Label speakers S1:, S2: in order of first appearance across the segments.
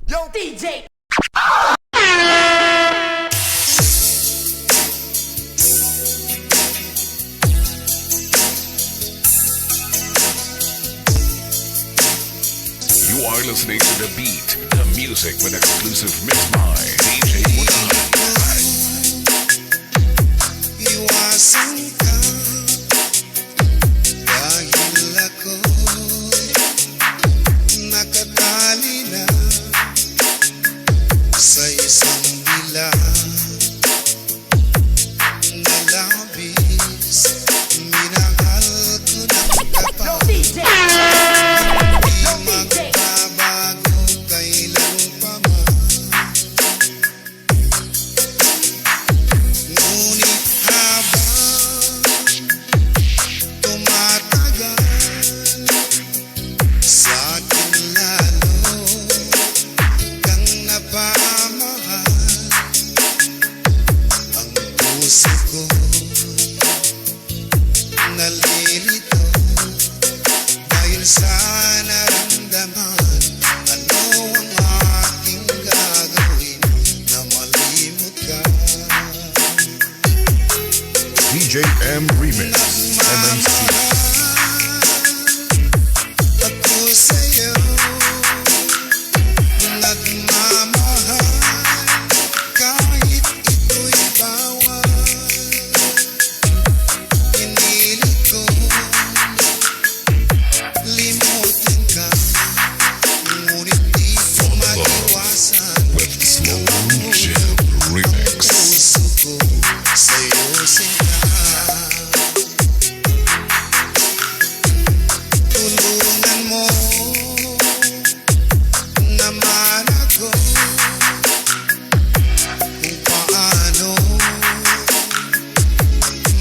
S1: Yo, DJ.
S2: You are listening to The Beat, the music with exclusive mix by DJ Mudan.
S3: Iwasan ka dahil ako'y nakatali na sa isang bilang na labis. Minahal ko ng
S1: Yo,
S3: kapal.
S1: DJ. Yo, DJ.
S3: Magbabago kailan pa man. Ngunit habang tumatagal, sa akin lalo kang napamahal. Ang puso ko nalilito dahil sa naramdaman. Ano ang aking gagawin na malimot ka?
S2: DJ M Remix, MMC.
S3: Ako sa'yo nagmamahal kahit ito'y bawal. Pinilit ko limutin ka, ngunit di ko maiwasan.
S2: With Slow Jam Remix.
S3: Puso ko sa'yo sinta. Tulungan mo naman ako kung paano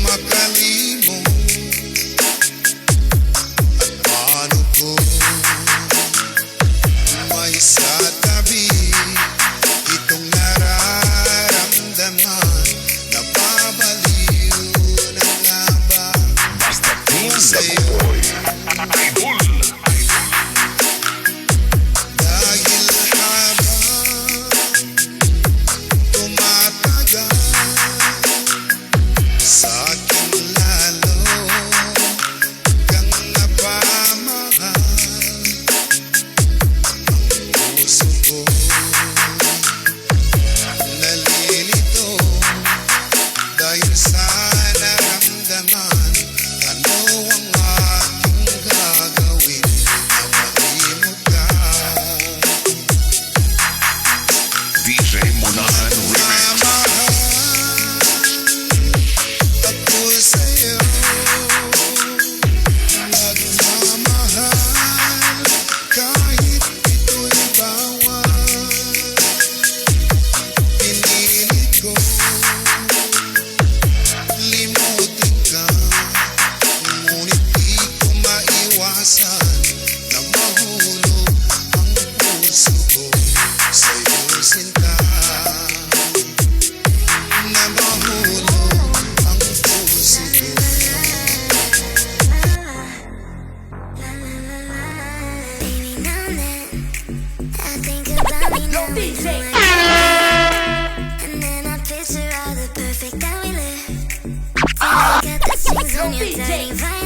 S3: makalimot at paano ko maisatabi itong nararamdaman. Napabaliw na nga ba
S2: Basta Team
S3: sa'yo?
S2: Boy. Idol.
S3: Dahil habang tumatagal, sa akin lalo kang napamahal. Ang puso ko nalilito dahil sa naramdaman. Ano ang aking gagawin na malimot ka?
S2: DJ Mudan Remix.
S3: Mamahal ako sa'yo, nagmamahal kahit ito'y bawal. Pinilit ko limutin ka, ngunit di ko maiwasan na mahulog ang puso ko sa'yo sinta. Na mahulog ang puso ko.
S4: Baby, now and then I think about me
S1: Yo,
S4: now
S1: DJ.
S4: and then I picture all the perfect that we lived. Till I get the things
S1: Yo,
S4: on your
S1: DJ.
S4: tiny violin.